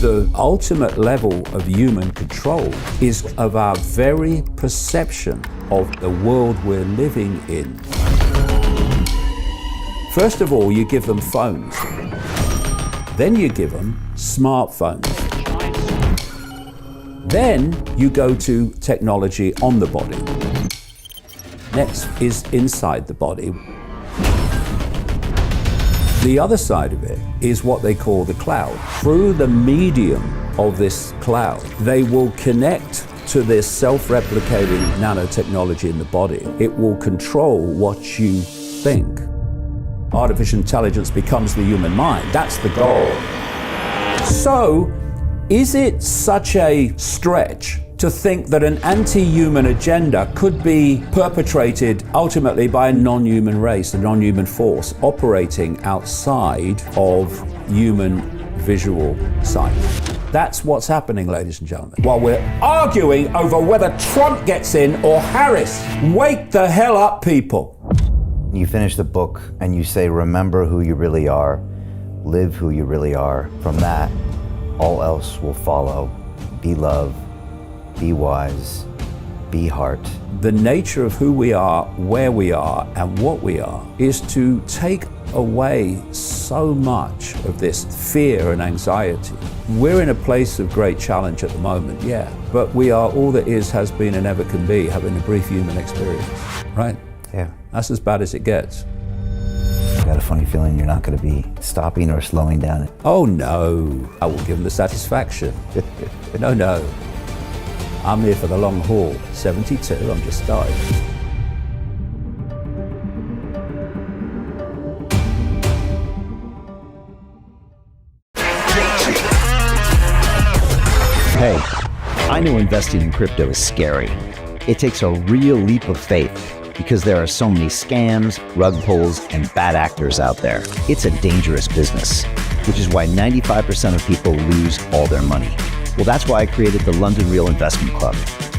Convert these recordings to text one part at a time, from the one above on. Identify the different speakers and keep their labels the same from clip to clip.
Speaker 1: The ultimate level of human control is of our very perception of the world we're living in. First of all, you give them phones. Then you give them smartphones. Then you go to technology on the body. Next is inside the body. The other side of it is what they call the cloud. Through the medium of this cloud, they will connect to this self-replicating nanotechnology in the body. It will control what you think. Artificial intelligence becomes the human mind. That's the goal. So, is it such a stretch to think that an anti-human agenda could be perpetrated ultimately by a non-human race, a non-human force operating outside of human visual sight? That's what's happening, ladies and gentlemen. While we're arguing over whether Trump gets in or Harris. Wake the hell up, people.
Speaker 2: You finish the book and you say, remember who you really are, live who you really are. From that, all else will follow. Be love, be wise, be heart.
Speaker 1: The nature of who we are, where we are, and what we are is to take away so much of this fear and anxiety. We're in a place of great challenge at the moment, yeah, but we are all that is, has been, and ever can be, having a brief human experience, right?
Speaker 2: Yeah.
Speaker 1: That's as bad as it gets.
Speaker 2: I got a funny feeling you're not going to be stopping or slowing down.
Speaker 1: Oh no, I will give them the satisfaction. No. I'm here for the long haul. 72, I'm just starting.
Speaker 3: Hey, I know investing in crypto is scary. It takes a real leap of faith because there are so many scams, rug pulls, and bad actors out there. It's a dangerous business, which is why 95% of people lose all their money. Well, that's why I created the London Real Investment Club,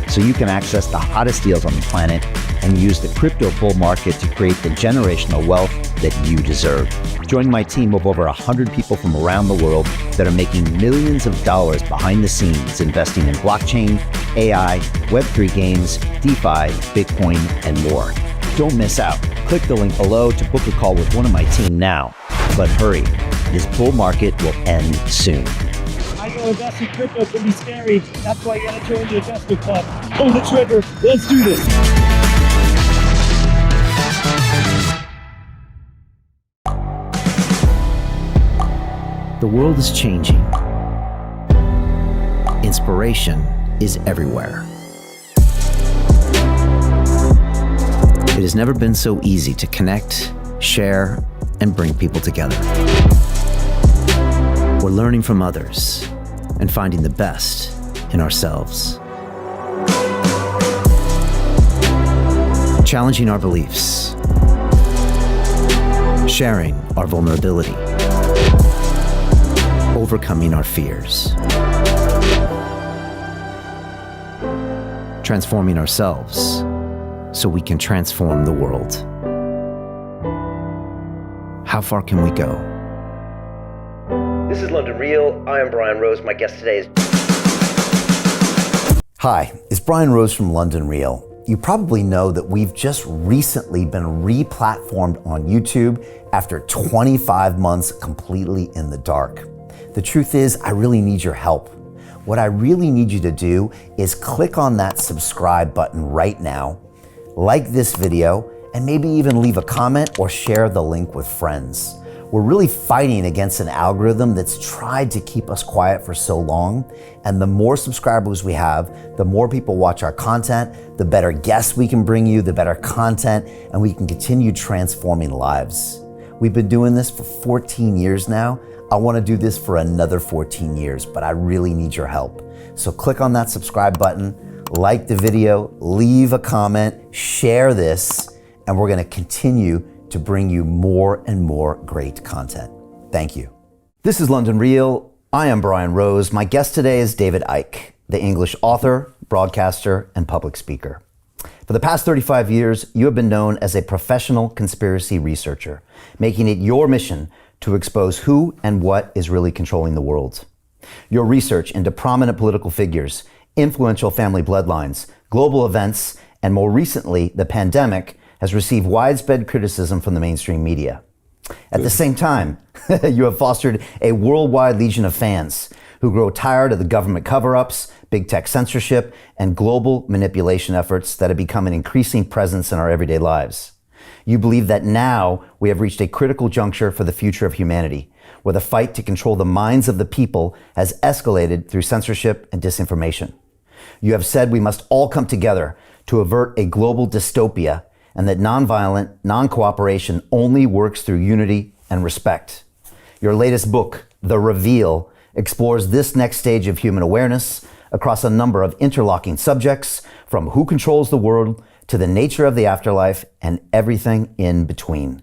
Speaker 3: so you can access the hottest deals on the planet and use the crypto bull market to create the generational wealth that you deserve. Join my team of over 100 people from around the world that are making millions of dollars behind the scenes investing in blockchain, AI, Web3 games, DeFi, Bitcoin, and more. Don't miss out. Click the link below to book a call with one of my team now. But hurry, this bull market will end soon.
Speaker 4: I know investing in crypto can be scary. That's why you gotta join the investment club. Pull the trigger. Let's do this.
Speaker 3: The world is changing. Inspiration is everywhere. It has never been so easy to connect, share, and bring people together. We're learning from others and finding the best in ourselves. Challenging our beliefs. Sharing our vulnerability. Overcoming our fears. Transforming ourselves so we can transform the world. How far can we go?
Speaker 2: This is London Real. I am Brian Rose. My guest today is... Hi, it's Brian Rose from London Real. You probably know that we've just recently been re-platformed on YouTube after 25 months completely in the dark. The truth is, I really need your help. What I really need you to do is click on that subscribe button right now, like this video, and maybe even leave a comment or share the link with friends. We're really fighting against an algorithm that's tried to keep us quiet for so long. And the more subscribers we have, the more people watch our content, the better guests we can bring you, the better content, and we can continue transforming lives. We've been doing this for 14 years now. I want to do this for another 14 years, but I really need your help. So click on that subscribe button, like the video, leave a comment, share this, and we're going to continue to bring you more and more great content. Thank you. This is London Real. I am Brian Rose. My guest today is David Icke, the English author, broadcaster, and public speaker. For the past 35 years, you have been known as a professional conspiracy researcher, making it your mission to expose who and what is really controlling the world. Your research into prominent political figures, influential family bloodlines, global events, and more recently, the pandemic, has received widespread criticism from the mainstream media. At the same time, you have fostered a worldwide legion of fans who grow tired of the government cover-ups, big tech censorship, and global manipulation efforts that have become an increasing presence in our everyday lives. You believe that now we have reached a critical juncture for the future of humanity, where the fight to control the minds of the people has escalated through censorship and disinformation. You have said we must all come together to avert a global dystopia, and that nonviolent, non-cooperation only works through unity and respect. Your latest book, The Reveal, explores this next stage of human awareness across a number of interlocking subjects, from who controls the world to the nature of the afterlife and everything in between.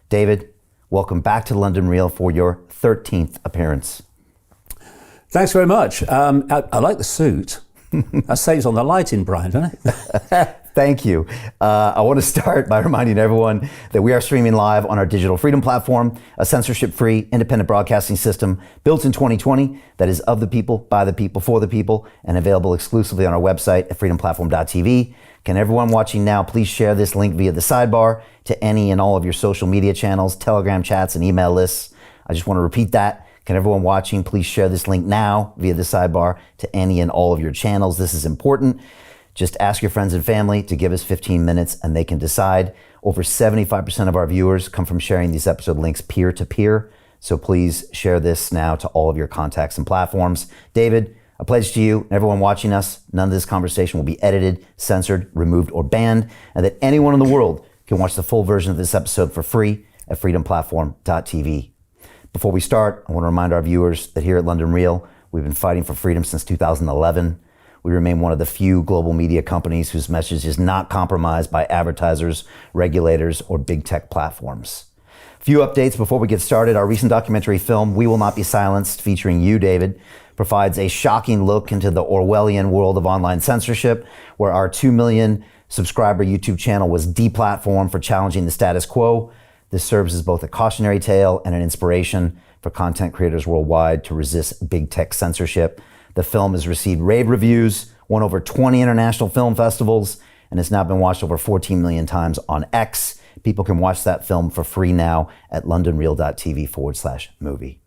Speaker 2: David, welcome back to London Real for your 13th appearance.
Speaker 1: Thanks very much. I like the suit. That saves on the lighting, Brian, doesn't it?
Speaker 2: Thank you. I want to start by reminding everyone that we are streaming live on our Digital Freedom platform, a censorship-free, independent broadcasting system built in 2020 that is of the people, by the people, for the people, and available exclusively on our website at freedomplatform.tv. Can everyone watching now please share this link via the sidebar to any and all of your social media channels, Telegram chats, and email lists? I just want to repeat that. Can everyone watching please share this link now via the sidebar to any and all of your channels? This is important. Just ask your friends and family to give us 15 minutes and they can decide. Over 75% of our viewers come from sharing these episode links peer to peer. So please share this now to all of your contacts and platforms. David, a pledge to you and everyone watching us, none of this conversation will be edited, censored, removed, or banned, and that anyone in the world can watch the full version of this episode for free at freedomplatform.tv. Before we start, I want to remind our viewers that here at London Real, we've been fighting for freedom since 2011. We remain one of the few global media companies whose message is not compromised by advertisers, regulators, or big tech platforms. Few updates before we get started. Our recent documentary film, We Will Not Be Silenced, featuring you, David, provides a shocking look into the Orwellian world of online censorship, where our 2 million subscriber YouTube channel was deplatformed for challenging the status quo. This serves as both a cautionary tale and an inspiration for content creators worldwide to resist big tech censorship. The film has received rave reviews, won over 20 international film festivals, and has now been watched over 14 million times on X. People can watch that film for free now at londonreal.tv/movie.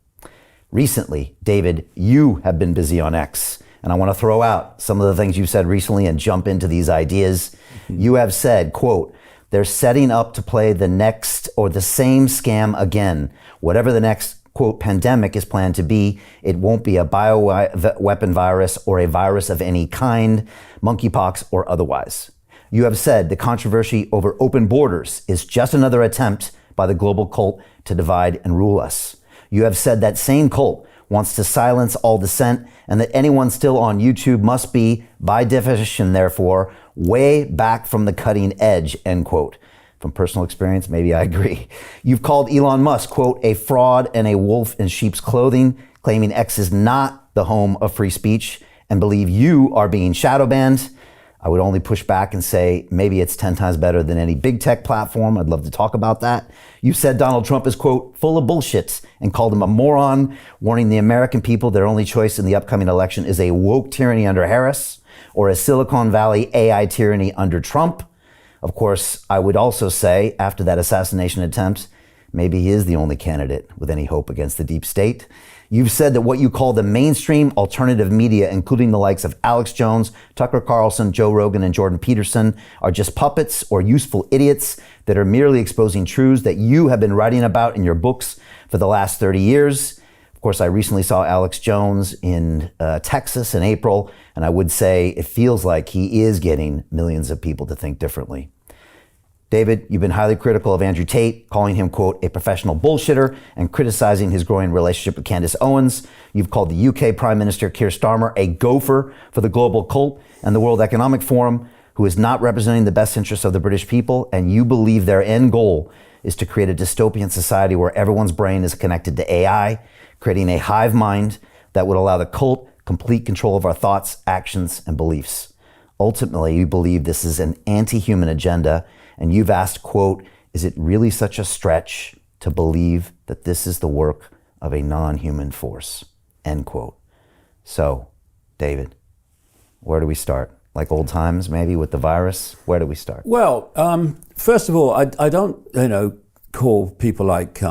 Speaker 2: Recently, David, you have been busy on X, and I want to throw out some of the things you've said recently and jump into these ideas. You have said, quote, "They're setting up to play the next or the same scam again. Whatever the next, quote, pandemic is planned to be, it won't be a bioweapon virus or a virus of any kind, monkeypox or otherwise." You have said the controversy over open borders is just another attempt by the global cult to divide and rule us. You have said that same cult wants to silence all dissent, and that anyone still on YouTube must be, by definition, therefore, way back from the cutting edge, end quote. From personal experience, maybe I agree. You've called Elon Musk, quote, a fraud and a wolf in sheep's clothing, claiming X is not the home of free speech, and believe you are being shadow banned. I would only push back and say maybe it's 10 times better than any big tech platform. I'd love to talk about that. You said Donald Trump is, quote, full of bullshit, and called him a moron, warning the American people their only choice in the upcoming election is a woke tyranny under Harris or a Silicon Valley AI tyranny under Trump. Of course, I would also say, after that assassination attempt, maybe he is the only candidate with any hope against the deep state. You've said that what you call the mainstream alternative media, including the likes of Alex Jones, Tucker Carlson, Joe Rogan, and Jordan Peterson, are just puppets or useful idiots that are merely exposing truths that you have been writing about in your books for the last 30 years. Of course, I recently saw Alex Jones in Texas in April, and I would say it feels like he is getting millions of people to think differently. David, you've been highly critical of Andrew Tate, calling him, quote, a professional bullshitter and criticizing his growing relationship with Candace Owens. You've called the UK Prime Minister Keir Starmer a gopher for the global cult and the World Economic Forum, who is not representing the best interests of the British people, and you believe their end goal is to create a dystopian society where everyone's brain is connected to AI, creating a hive mind that would allow the cult complete control of our thoughts, actions, and beliefs. Ultimately, you believe this is an anti-human agenda, and you've asked, quote, is it really such a stretch to believe that this is the work of a non-human force, end quote. So, David, where do we start? Like old times, maybe, with the virus? Where do we start?
Speaker 1: Well, first of all, I don't, call people like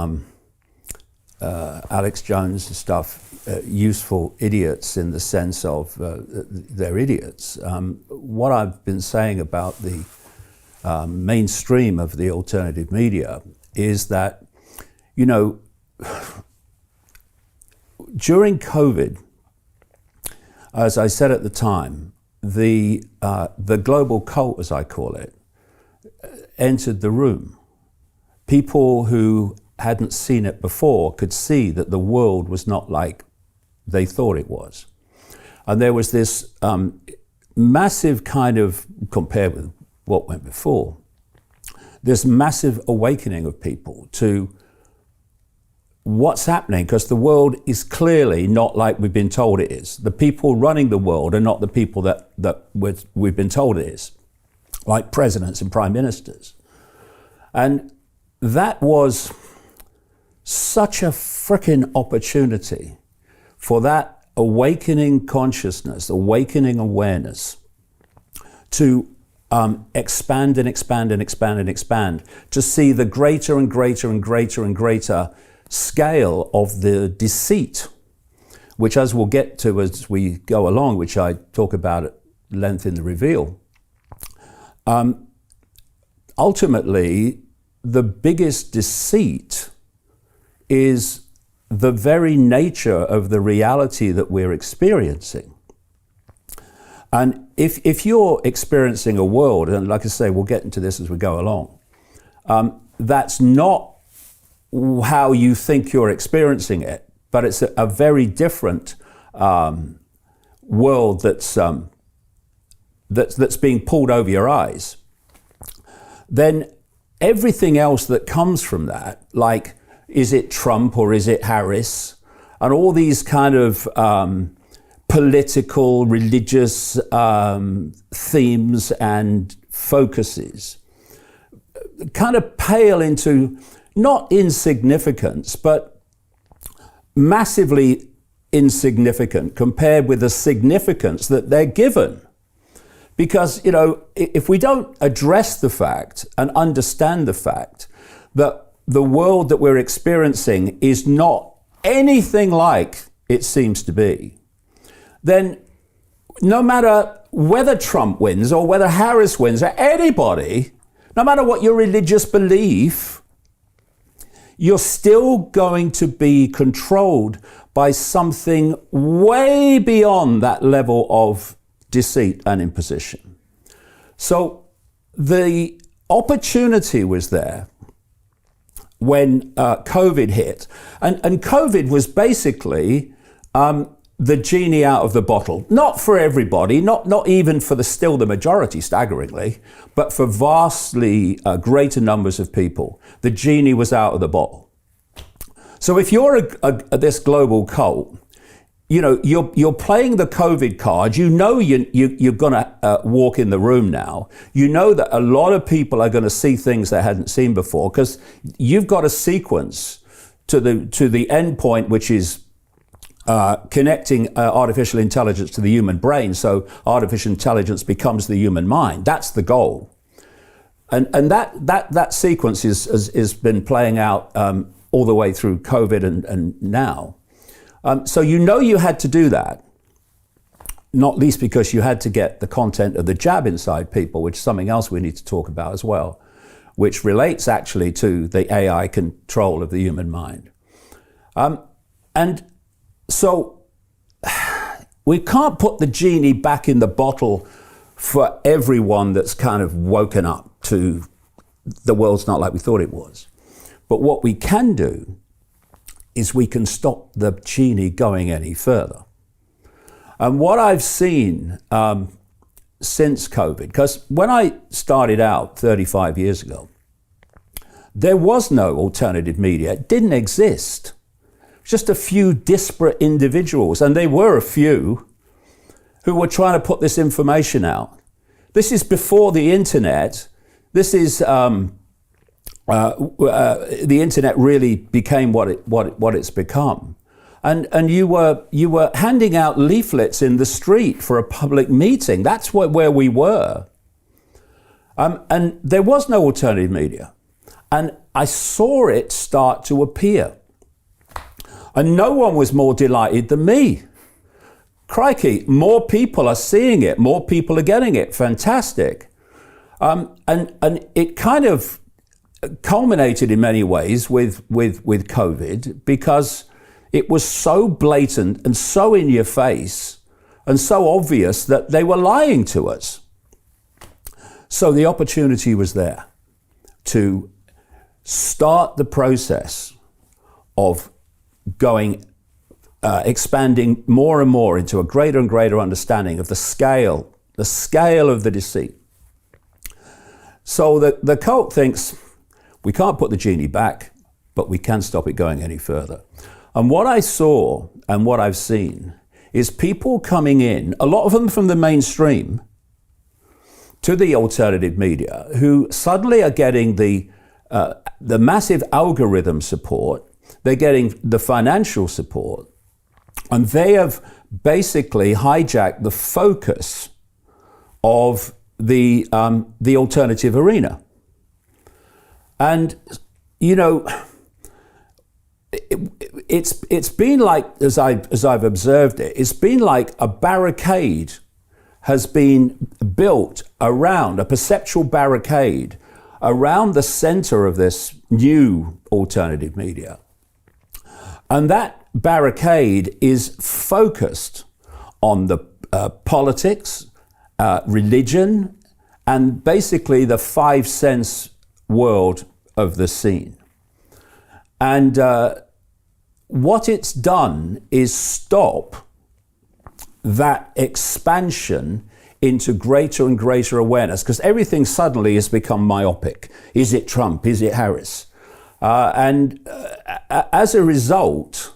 Speaker 1: Alex Jones and stuff useful idiots in the sense of they're idiots. What I've been saying about the mainstream of the alternative media is that, during COVID, as I said at the time, the global cult, as I call it, entered the room. People who hadn't seen it before could see that the world was not like they thought it was. And there was this massive kind of, compared with what went before, this massive awakening of people to what's happening, because the world is clearly not like we've been told it is. The people running the world are not the people that we've been told it is, like presidents and prime ministers. And that was such a frickin' opportunity for that awakening consciousness, awakening awareness to expand and expand and expand and expand, to see the greater and greater and greater and greater scale of the deceit, which, as we'll get to as we go along, which I talk about at length in the reveal. Ultimately, the biggest deceit is the very nature of the reality that we're experiencing. And if you're experiencing a world, and like I say, we'll get into this as we go along, that's not how you think you're experiencing it, but it's a very different world that's being pulled over your eyes. Then everything else that comes from that, like, is it Trump or is it Harris? And all these kind of political, religious themes and focuses kind of pale into not insignificance, but massively insignificant compared with the significance that they're given. Because, if we don't address the fact and understand the fact that the world that we're experiencing is not anything like it seems to be, then no matter whether Trump wins or whether Harris wins or anybody, no matter what your religious belief, you're still going to be controlled by something way beyond that level of deceit and imposition. So the opportunity was there when COVID hit. And COVID was basically the genie out of the bottle. Not for everybody, not even for the majority, staggeringly, but for vastly greater numbers of people. The genie was out of the bottle. So if you're this global cult, you're playing the COVID card. You're going to walk in the room now. You know that a lot of people are going to see things they hadn't seen before, because you've got a sequence to the end point, which is connecting artificial intelligence to the human brain. So artificial intelligence becomes the human mind. That's the goal. And that sequence has been playing out all the way through COVID and now. So you had to do that, not least because you had to get the content of the jab inside people, which is something else we need to talk about as well, which relates actually to the AI control of the human mind. And so we can't put the genie back in the bottle for everyone that's kind of woken up to the world's not like we thought it was. But what we can do is we can stop the genie going any further. And what I've seen since COVID, because when I started out 35 years ago, there was no alternative media. It didn't exist. Just a few disparate individuals, and they were a few, who were trying to put this information out. This is before the internet. This is the internet really became what it's become. and you were handing out leaflets in the street for a public meeting. That's where we were. And there was no alternative media. And I saw it start to appear. And no one was more delighted than me. Crikey, more people are seeing it, more people are getting it. Fantastic. And it kind of culminated in many ways with COVID, because it was so blatant and so in your face and so obvious that they were lying to us. So the opportunity was there to start the process of expanding more and more into a greater and greater understanding of the scale of the deceit. So the cult thinks we can't put the genie back, but we can stop it going any further. And what I saw and what I've seen is people coming in, a lot of them from the mainstream, to the alternative media, who suddenly are getting the massive algorithm support, they're getting the financial support, and they have basically hijacked the focus of the alternative arena. And, you know, it's been like, as I've observed it, it's been like a barricade has been built around, a perceptual barricade around the center of this new alternative media. And that barricade is focused on the politics, religion, and basically the 5 sense world of the scene. And what it's done is stop that expansion into greater and greater awareness, because everything suddenly has become myopic. Is it Trump? Is it Harris? And as a result,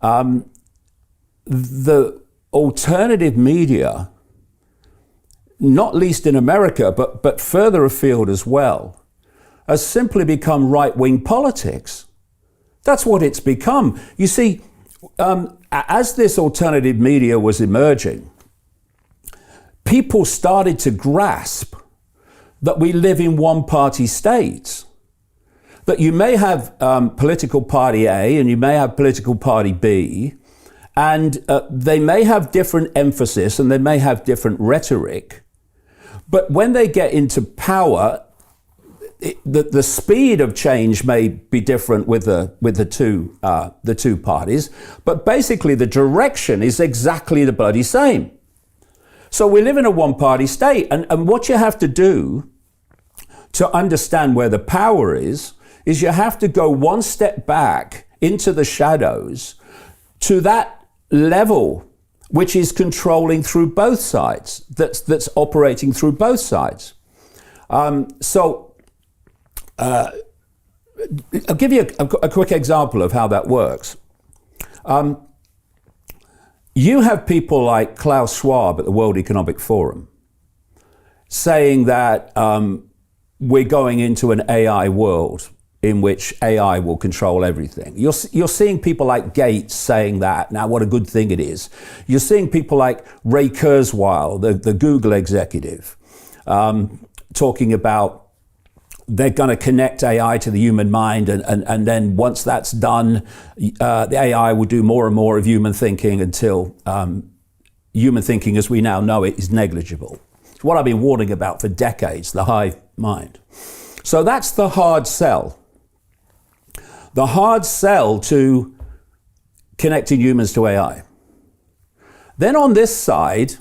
Speaker 1: the alternative media, not least in America, but further afield as well, has simply become right-wing politics. That's what it's become. You see, as this alternative media was emerging, people started to grasp that we live in one-party states. That you may have political party A and you may have political party B, and they may have different emphasis and they may have different rhetoric, but when they get into power, the speed of change may be different with the two parties, but basically the direction is exactly the bloody same. So we live in a one-party state, and what you have to do to understand where the power is you have to go one step back into the shadows to that level which is controlling through both sides, that's operating through both sides. I'll give you a quick example of how that works. You have people like Klaus Schwab at the World Economic Forum saying that we're going into an AI world in which AI will control everything. You're seeing people like Gates saying that. Now, what a good thing it is. You're seeing people like Ray Kurzweil, the Google executive, talking about they're going to connect AI to the human mind, and then once that's done, the AI will do more and more of human thinking until human thinking as we now know it is negligible. It's what I've been warning about for decades, the hive mind. So that's the hard sell. The hard sell to connecting humans to AI. Then on this side,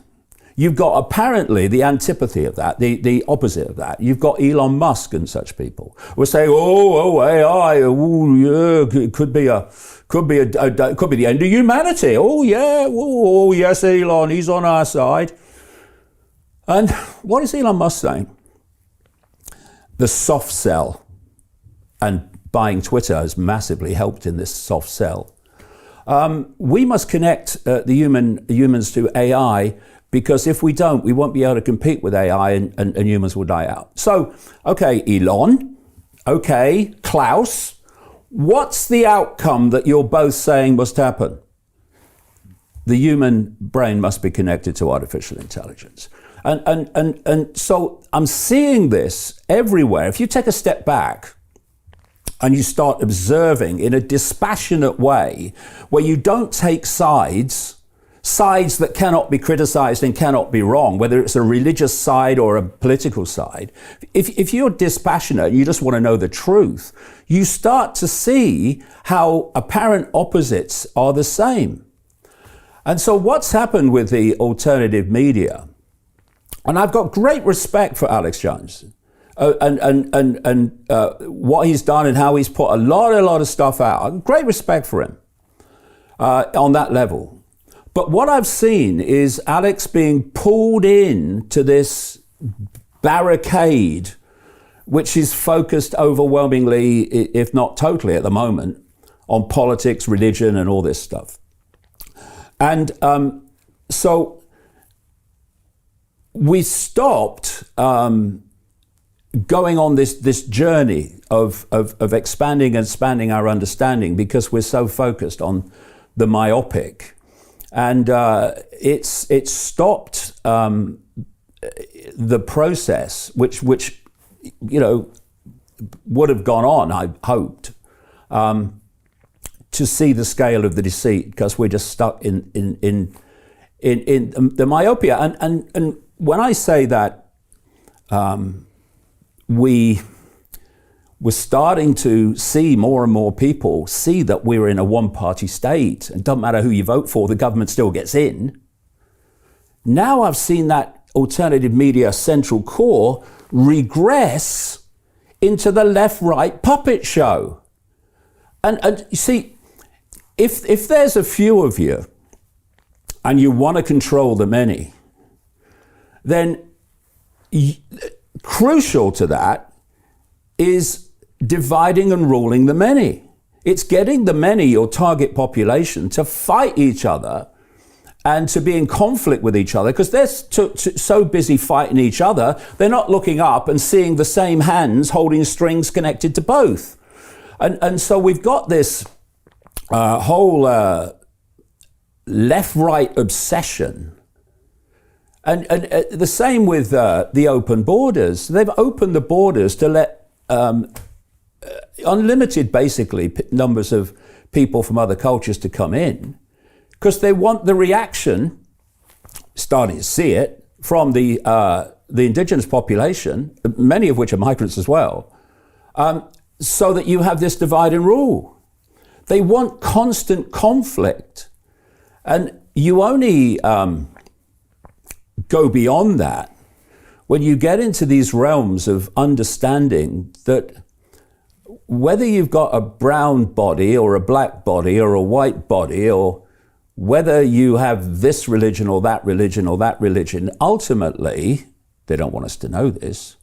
Speaker 1: you've got apparently the antipathy of that, the opposite of that. You've got Elon Musk and such people who say, AI, it could be the end of humanity. Oh yes, Elon, he's on our side. And what is Elon Musk saying? The soft sell, and buying Twitter has massively helped in this soft sell. We must connect the humans to AI, because if we don't, we won't be able to compete with AI, and humans will die out. So, okay, Elon, okay, Klaus, what's the outcome that you're both saying must happen? the human brain must be connected to artificial intelligence. And so I'm seeing this everywhere. If you take a step back and you start observing in a dispassionate way, where you don't take sides that cannot be criticized and cannot be wrong, whether it's a religious side or a political side. If you're dispassionate and you just want to know the truth, you start to see how apparent opposites are the same. And so what's happened with the alternative media, and I've got great respect for Alex Jones and what he's done and how he's put a lot of stuff out. Great respect for him on that level. But what I've seen is Alex being pulled in to this barricade, which is focused overwhelmingly, if not totally at the moment, on politics, religion, and all this stuff. And so we stopped going on this journey of expanding and expanding our understanding because we're so focused on the myopic. And it's stopped the process, which would have gone on, I hoped, to see the scale of the deceit, because we're just stuck in the myopia. And when I say that we're starting to see more and more people see that we're in a one-party state, and doesn't matter who you vote for, the government still gets in. Now I've seen that alternative media central core regress into the left-right puppet show. And you see, if there's a few of you and you want to control the many, then crucial to that is dividing and ruling the many. It's getting the many, your target population, to fight each other and to be in conflict with each other, because they're so busy fighting each other, they're not looking up and seeing the same hands holding strings connected to both. And so we've got this whole left-right obsession. And the same with the open borders. They've opened the borders to let unlimited, basically, numbers of people from other cultures to come in, because they want the reaction, starting to see it, from the indigenous population, many of which are migrants as well, so that you have this divide and rule. They want constant conflict. And you only go beyond that when you get into these realms of understanding that whether you've got a brown body or a black body or a white body, or whether you have this religion or that religion or that religion, ultimately, they don't want us to know this,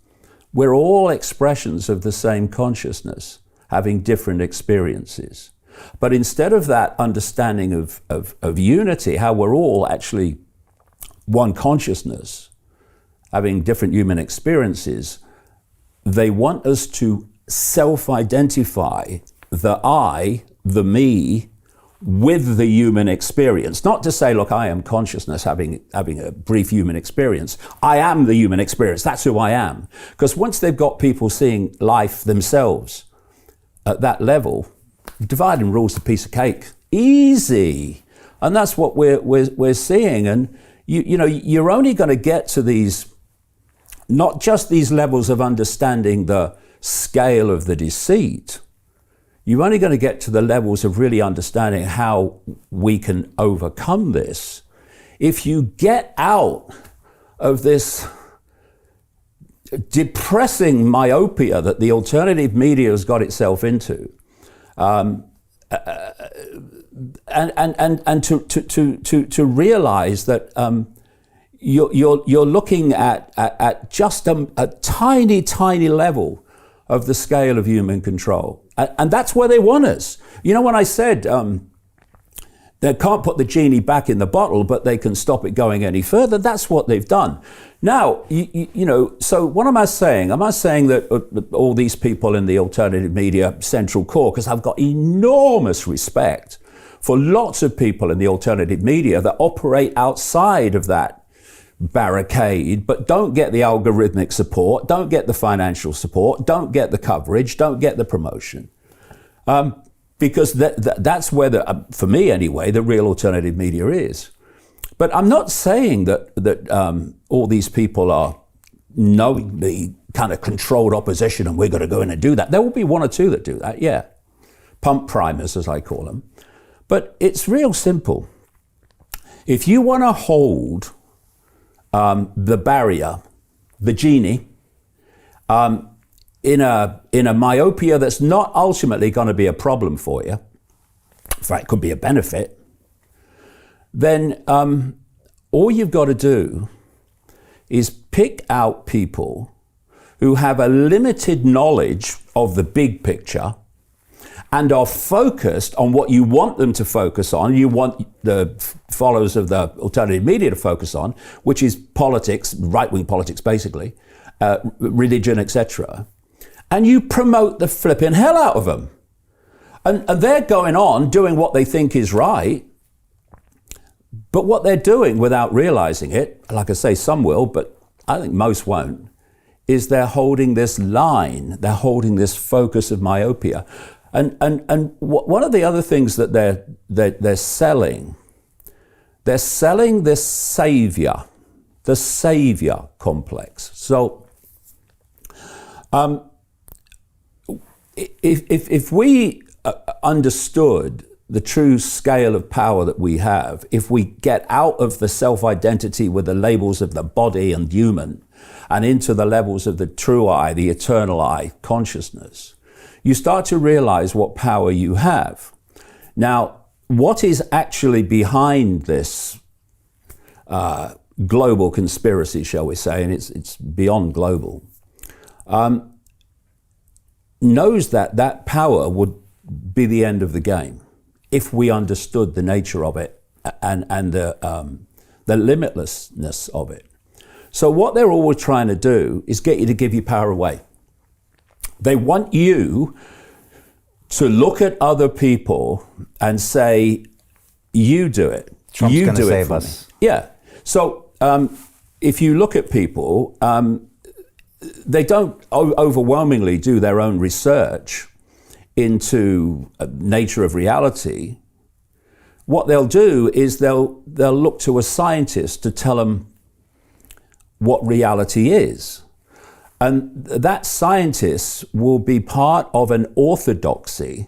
Speaker 1: we're all expressions of the same consciousness, having different experiences. But instead of that understanding of unity, how we're all actually one consciousness, having different human experiences, they want us to self-identify the I, the me, with the human experience. Not to say, look, I am consciousness having a brief human experience. I am the human experience. That's who I am. Because once they've got people seeing life themselves at that level, divide and rule's a piece of cake. Easy. And that's what we're seeing. And you know, you're only going to get to these, not just these levels of understanding the scale of the deceit, you're only going to get to the levels of really understanding how we can overcome this if you get out of this depressing myopia that the alternative media has got itself into, and to realize that you're looking at just a tiny level of the scale of human control. And that's where they want us. You know, when I said they can't put the genie back in the bottle, but they can stop it going any further, that's what they've done. Now, you know, so what am I saying? Am I saying that all these people in the alternative media central core, because I've got enormous respect for lots of people in the alternative media that operate outside of that barricade, but don't get the algorithmic support, don't get the financial support, don't get the coverage, don't get the promotion. Because that's where, for me anyway, the real alternative media is. But I'm not saying that all these people are knowingly kind of controlled opposition and we're going to go in and do that. There will be one or two that do that, yeah. Pump primers, as I call them. But it's real simple. If you want to hold the barrier, the genie, in a myopia that's not ultimately going to be a problem for you, in fact, it could be a benefit, then all you've got to do is pick out people who have a limited knowledge of the big picture and are focused on what you want them to focus on, you want the followers of the alternative media to focus on, which is politics, right-wing politics basically, religion, etc. And you promote the flipping hell out of them. And they're going on doing what they think is right, but what they're doing without realizing it, like I say, some will, but I think most won't, is they're holding this line, they're holding this focus of myopia. And one of the other things that they're selling this savior, the savior complex. So if we understood the true scale of power that we have, if we get out of the self-identity with the labels of the body and human and into the levels of the true I, the eternal I, consciousness, you start to realize what power you have. Now, what is actually behind this global conspiracy, shall we say, and it's beyond global, knows that power would be the end of the game if we understood the nature of it and the limitlessness of it. So what they're always trying to do is get you to give your power away. They want you to look at other people and say, you do it.
Speaker 2: Trump's
Speaker 1: you
Speaker 2: going to
Speaker 1: do
Speaker 2: save
Speaker 1: it for
Speaker 2: us.
Speaker 1: me. Yeah. So if you look at people, they don't overwhelmingly do their own research into nature of reality. What they'll do is they'll look to a scientist to tell them what reality is. And that scientist will be part of an orthodoxy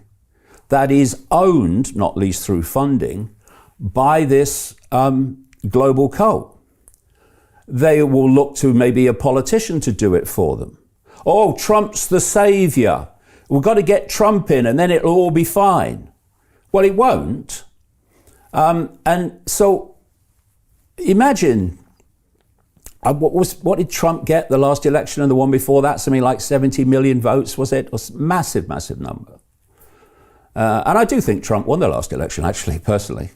Speaker 1: that is owned, not least through funding, by this global cult. They will look to maybe a politician to do it for them. Oh, Trump's the savior. We've got to get Trump in and then it'll all be fine. Well, it won't. And so imagine, what did Trump get the last election and the one before that? Something like 70 million votes, was it? It was a massive, massive number. And I do think Trump won the last election, actually, personally.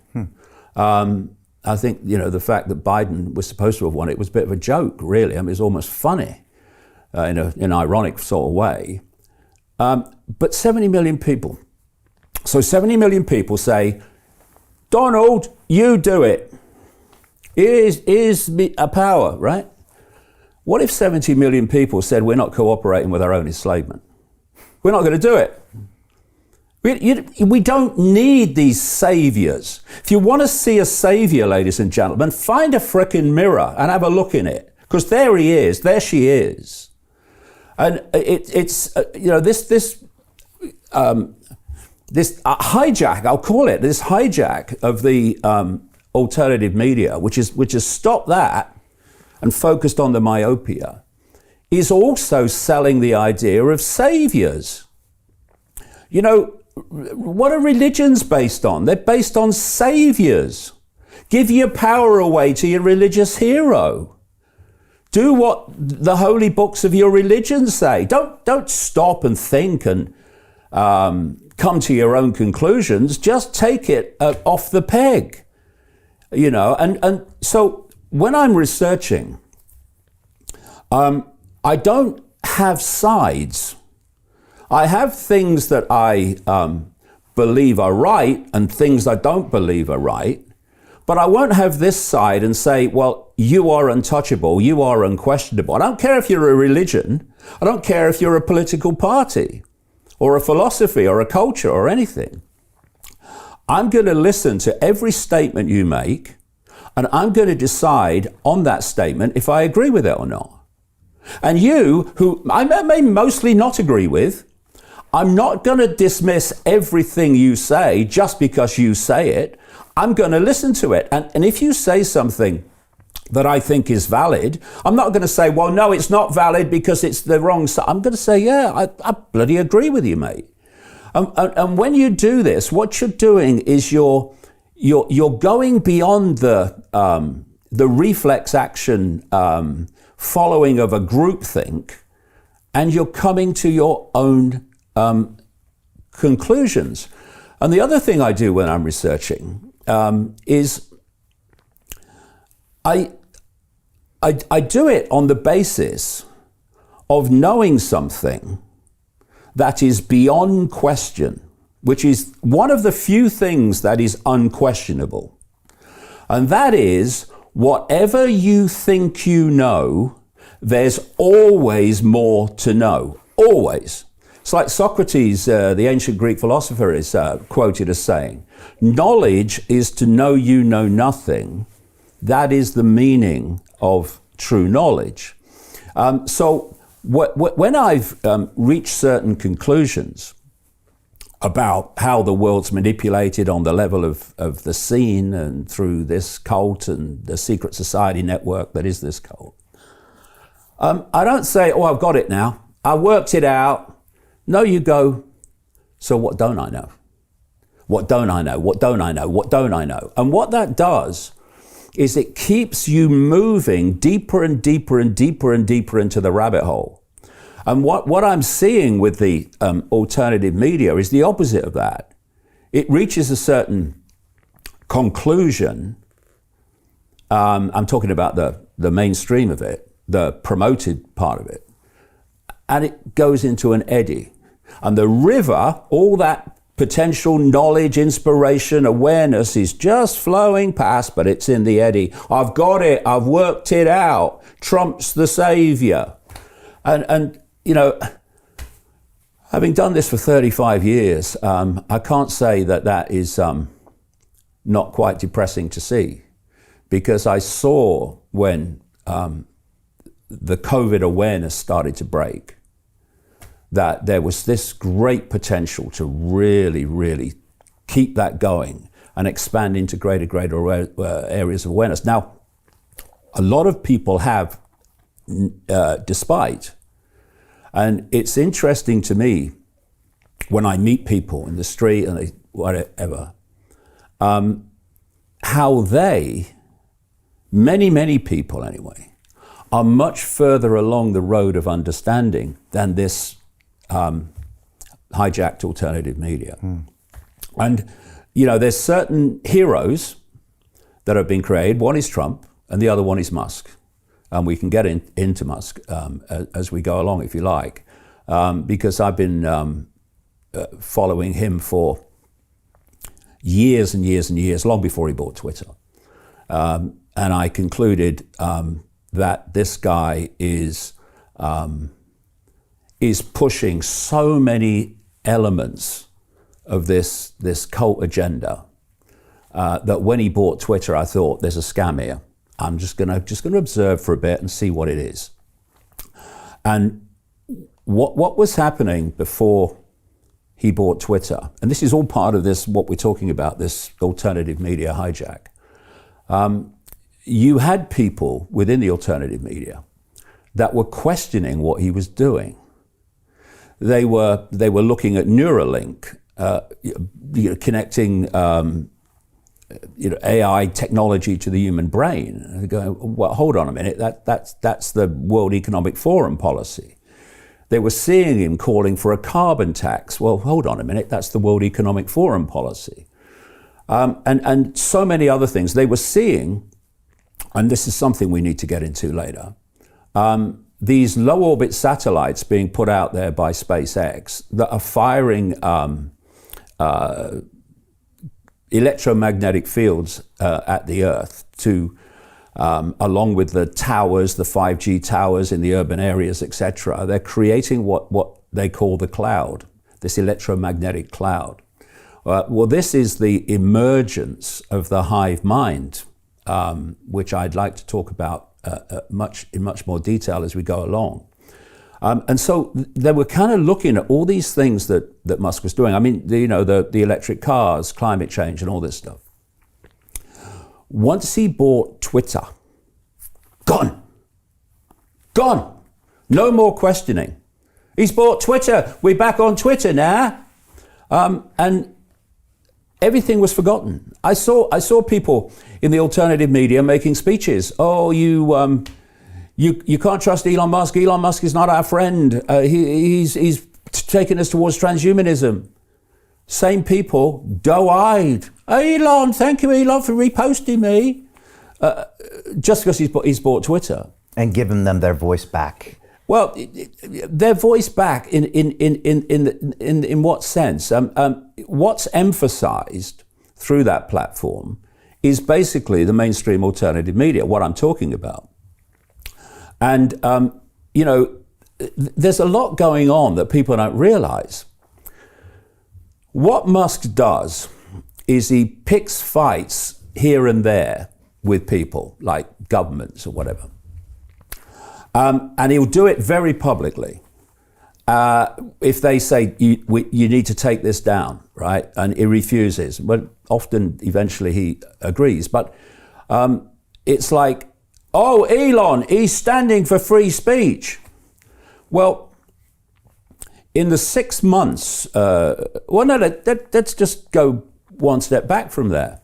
Speaker 1: I think, the fact that Biden was supposed to have won it was a bit of a joke, really. I mean, it was almost funny in an ironic sort of way. But 70 million people. So 70 million people say, Donald, you do it. Is a power, right? What if 70 million people said we're not cooperating with our own enslavement? We're not going to do it. We don't need these saviors. If you want to see a savior, ladies and gentlemen, find a frickin' mirror and have a look in it. Because there he is, there she is. And it's this hijack, I'll call it, this hijack of the alternative media, which has stopped that and focused on the myopia, is also selling the idea of saviors. What are religions based on? They're based on saviors. Give your power away to your religious hero. Do what the holy books of your religion say. Don't stop and think and come to your own conclusions. Just take it off the peg. And so when I'm researching, I don't have sides. I have things that I believe are right and things I don't believe are right. But I won't have this side and say, well, you are untouchable, you are unquestionable. I don't care if you're a religion. I don't care if you're a political party or a philosophy or a culture or anything. I'm going to listen to every statement you make, and I'm going to decide on that statement if I agree with it or not. And you, who I may mostly not agree with, I'm not going to dismiss everything you say just because you say it. I'm going to listen to it. And if you say something that I think is valid, I'm not going to say, well, no, it's not valid because it's the wrong side. I'm going to say, yeah, I bloody agree with you, mate. And when you do this, what you're doing is you're going beyond the reflex action following of a groupthink, and you're coming to your own conclusions. And the other thing I do when I'm researching is I do it on the basis of knowing something that is beyond question, which is one of the few things that is unquestionable. And that is, whatever you think you know, there's always more to know. Always. It's like Socrates, the ancient Greek philosopher, is quoted as saying, knowledge is to know you know nothing. That is the meaning of true knowledge. So when I've reached certain conclusions about how the world's manipulated on the level of the scene and through this cult and the secret society network that is this cult, I don't say, oh, I've got it now. I worked it out. No, you go, so what don't I know? What don't I know? What don't I know? What don't I know? And what that does is it keeps you moving deeper and deeper and deeper and deeper into the rabbit hole. And what I'm seeing with the alternative media is the opposite of that. It reaches a certain conclusion. I'm talking about the mainstream of it, the promoted part of it. And it goes into an eddy. And the river, all that potential knowledge, inspiration, awareness is just flowing past, but it's in the eddy. I've got it. I've worked it out. Trump's the savior. And you know, having done this for 35 years, I can't say that is not quite depressing to see, because I saw when the COVID awareness started to break, that there was this great potential to really, really keep that going and expand into greater areas of awareness. Now, a lot of people have, despite, and it's interesting to me when I meet people in the street and whatever, how they, many people anyway, are much further along the road of understanding than this hijacked alternative media. And, you know, there's certain heroes that have been created. One is Trump and the other one is Musk. And we can get into Musk as we go along, if you like, because I've been following him for years and years and years, long before he bought Twitter. And I concluded that this guy is pushing so many elements of this cult agenda that when he bought Twitter, I thought, there's a scam here. I'm just gonna observe for a bit and see what it is. And what was happening before he bought Twitter, and this is all part of this, what we're talking about, this alternative media hijack. You had people within the alternative media that were questioning what he was doing. They were looking at Neuralink, connecting AI technology to the human brain. And they're going, well, hold on a minute, that's the World Economic Forum policy. They were seeing him calling for a carbon tax. Well, hold on a minute, that's the World Economic Forum policy. And so many other things. They were seeing, and this is something we need to get into later, these low orbit satellites being put out there by SpaceX that are firing electromagnetic fields at the Earth to, along with the towers, the 5G towers in the urban areas, etc. They're creating what they call the cloud, this electromagnetic cloud. Well, this is the emergence of the hive mind, which I'd like to talk about in much more detail as we go along. And so they were kind of looking at all these things that Musk was doing. I mean, the electric cars, climate change, and all this stuff. Once he bought Twitter, gone. No more questioning. He's bought Twitter. We're back on Twitter now. And everything was forgotten. I saw people in the alternative media making speeches. Oh, you can't trust Elon Musk. Elon Musk is not our friend. He's taking us towards transhumanism. Same people, doe-eyed. Elon, thank you, Elon, for reposting me. Just because he's bought Twitter.
Speaker 2: And given them their voice back.
Speaker 1: Well, their voice back in what sense? What's emphasized through that platform is basically the mainstream alternative media, what I'm talking about. And, there's a lot going on that people don't realize. What Musk does is he picks fights here and there with people, like governments or whatever. And he'll do it very publicly. If they say, you need to take this down, right? And he refuses. But often, eventually, he agrees. But it's like, oh, Elon, he's standing for free speech. Well, in the 6 months, let's just go one step back from there.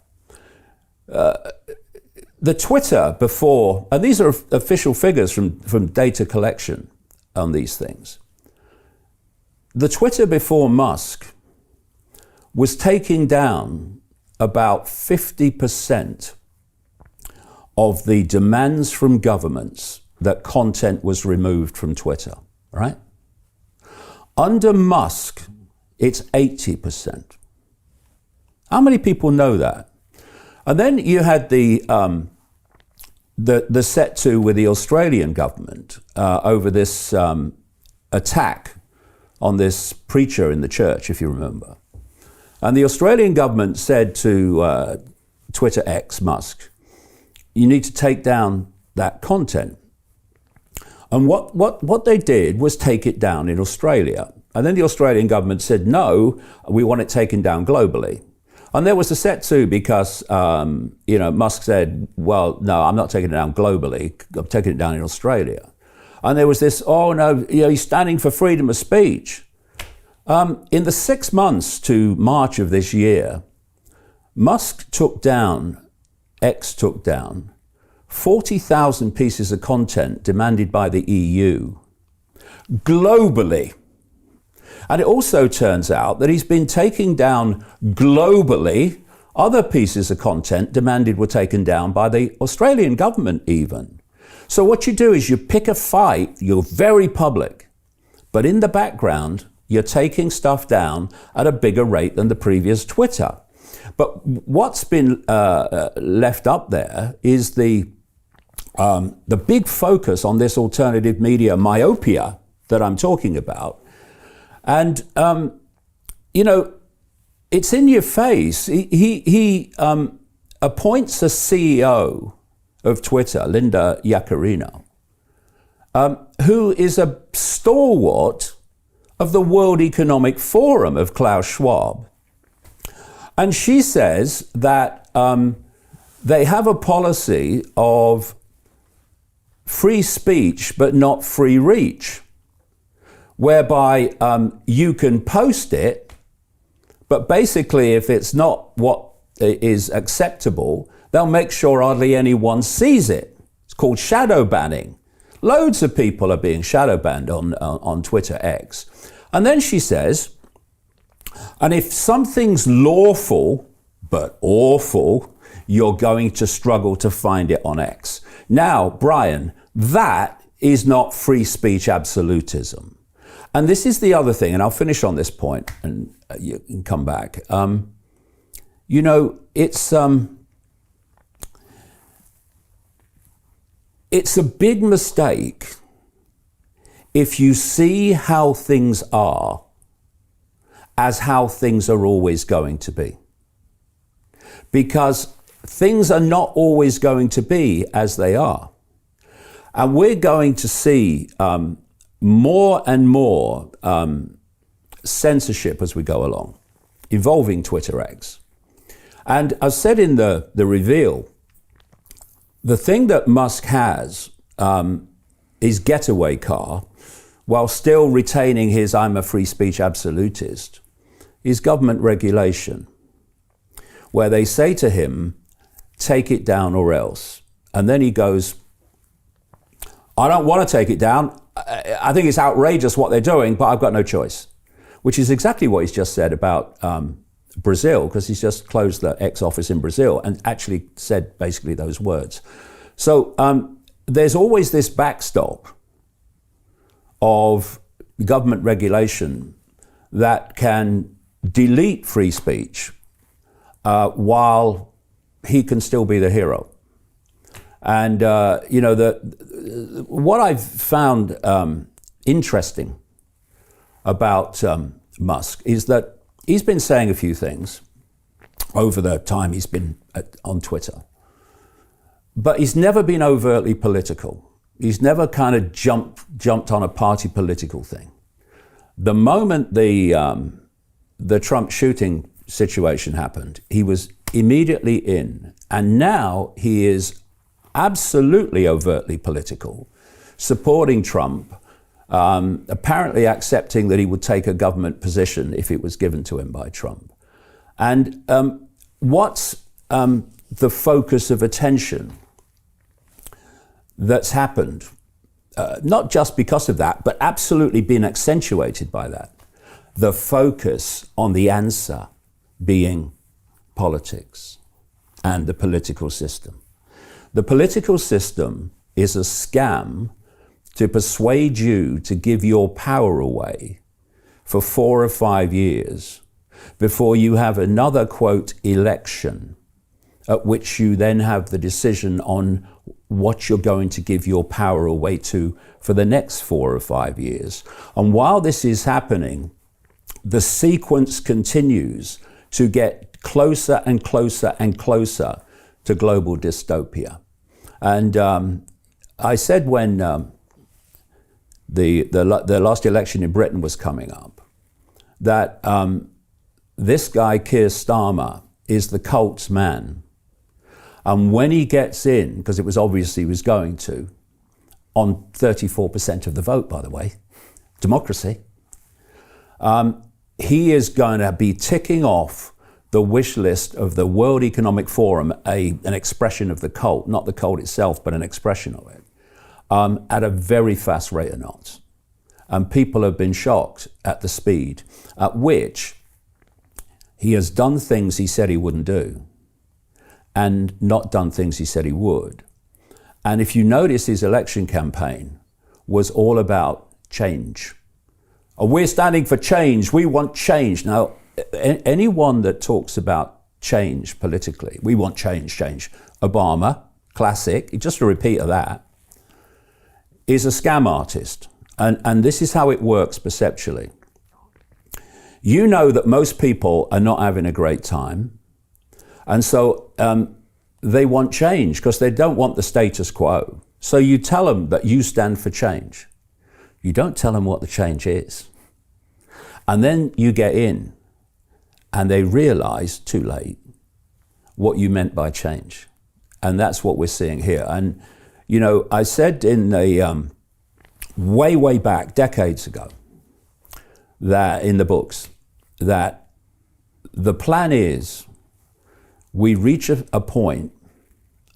Speaker 1: The Twitter before, and these are official figures from data collection on these things. The Twitter before Musk was taking down about 50% of the demands from governments that content was removed from Twitter, right? Under Musk, it's 80%. How many people know that? And then you had the set to with the Australian government over this attack on this preacher in the church, if you remember. And the Australian government said to Twitter X, Musk, you need to take down that content. And what they did was take it down in Australia. And then the Australian government said, no, we want it taken down globally. And there was a set to because, Musk said, well, no, I'm not taking it down globally. I'm taking it down in Australia. And there was this, oh, no, he's standing for freedom of speech. In the 6 months to March of this year, X took down 40,000 pieces of content demanded by the EU globally. And it also turns out that he's been taking down globally other pieces of content demanded were taken down by the Australian government even. So what you do is you pick a fight, you're very public, but in the background, you're taking stuff down at a bigger rate than the previous Twitter. But what's been left up there is the big focus on this alternative media myopia that I'm talking about. And, it's in your face. He appoints a CEO of Twitter, Linda Yaccarino, who is a stalwart of the World Economic Forum of Klaus Schwab. And she says that they have a policy of free speech but not free reach, whereby you can post it, but basically if it's not what is acceptable, they'll make sure hardly anyone sees it. It's called shadow banning. Loads of people are being shadow banned on Twitter X. And then she says, and if something's lawful but awful, you're going to struggle to find it on X. Now, Brian, that is not free speech absolutism. And this is the other thing, and I'll finish on this point, and you can come back. You know, it's a big mistake if you see how things are as how things are always going to be. Because things are not always going to be as they are. And we're going to see more and more censorship as we go along, involving Twitter X. And as said in the reveal, the thing that Musk has is getaway car, while still retaining his I'm a free speech absolutist, is government regulation, where they say to him, take it down or else. And then he goes, I don't want to take it down. I think it's outrageous what they're doing, but I've got no choice. Which is exactly what he's just said about Brazil, because he's just closed the X office in Brazil and actually said basically those words. So there's always this backstop of government regulation that can delete free speech while he can still be the hero. And, you know, what I've found interesting about Musk is that he's been saying a few things over the time he's been on Twitter, but he's never been overtly political. He's never kind of jumped on a party political thing. The moment the Trump shooting situation happened, he was immediately in, and now he is absolutely overtly political, supporting Trump, apparently accepting that he would take a government position if it was given to him by Trump. And what's the focus of attention that's happened, not just because of that, but absolutely been accentuated by that? The focus on the answer being politics and the political system. The political system is a scam to persuade you to give your power away for 4 or 5 years before you have another, quote, election, at which you then have the decision on what you're going to give your power away to for the next 4 or 5 years. And while this is happening, the sequence continues to get closer and closer and closer to global dystopia. And I said when the last election in Britain was coming up, that this guy, Keir Starmer, is the cult's man. And when he gets in, because it was obvious he was going to, on 34% of the vote, by the way, democracy, he is going to be ticking off the wish list of the World Economic Forum, an expression of the cult, not the cult itself, but an expression of it, at a very fast rate of knots. And people have been shocked at the speed at which he has done things he said he wouldn't do and not done things he said he would. And if you notice, his election campaign was all about change. Oh, we're standing for change. We want change. Now, anyone that talks about change politically, we want change. Obama, classic, just a repeat of that, is a scam artist. And this is how it works perceptually. You know that most people are not having a great time. And so they want change because they don't want the status quo. So you tell them that you stand for change. You don't tell them what the change is. And then you get in and they realize too late what you meant by change. And that's what we're seeing here. And, you know, I said in the way back, decades ago, that in the books, that the plan is we reach a point,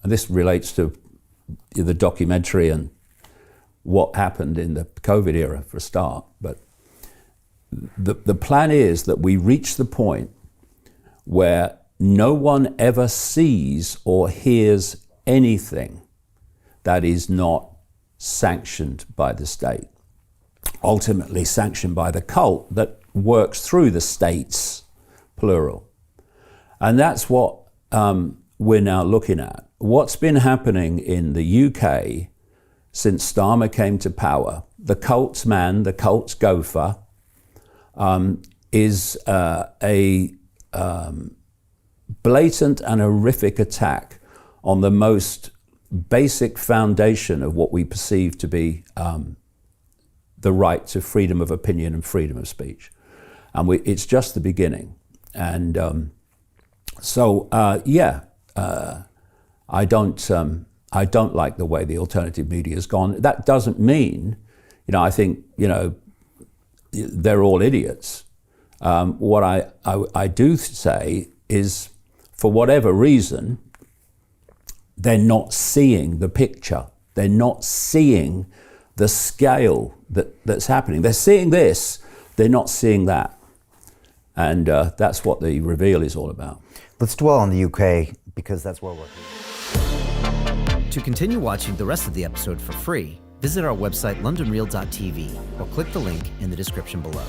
Speaker 1: and this relates to the documentary and what happened in the COVID era for a start, but the plan is that we reach the point where no one ever sees or hears anything that is not sanctioned by the state. ultimately sanctioned by the cult, that works through the states, plural. And that's what we're now looking at. What's been happening in the UK since Starmer came to power, the cult's man, the cult's gopher, is a blatant and horrific attack on the most basic foundation of what we perceive to be the right to freedom of opinion and freedom of speech. And it's just the beginning. And I don't like the way the alternative media has gone. That doesn't mean, I think, they're all idiots. What I do say is, for whatever reason, they're not seeing the picture. They're not seeing the scale that's happening. They're seeing this, they're not seeing that. And that's what the reveal is all about.
Speaker 2: Let's dwell on the UK, because that's where we're here.
Speaker 5: To continue watching the rest of the episode for free, visit our website londonreal.tv or click the link in the description below.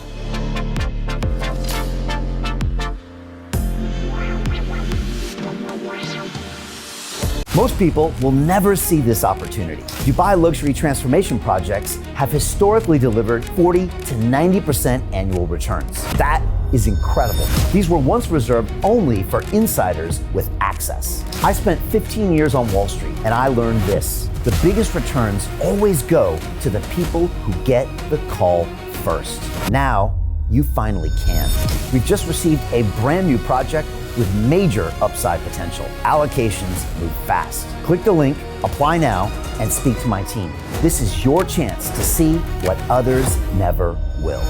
Speaker 2: Most people will never see this opportunity. Dubai luxury transformation projects have historically delivered 40 to 90% annual returns. That is incredible. These were once reserved only for insiders with access. I spent 15 years on Wall Street, and I learned this: the biggest returns always go to the people who get the call first. Now, you finally can. We've just received a brand new project with major upside potential. Allocations move fast. Click the link, apply now, and speak to my team. This is your chance to see what others never will.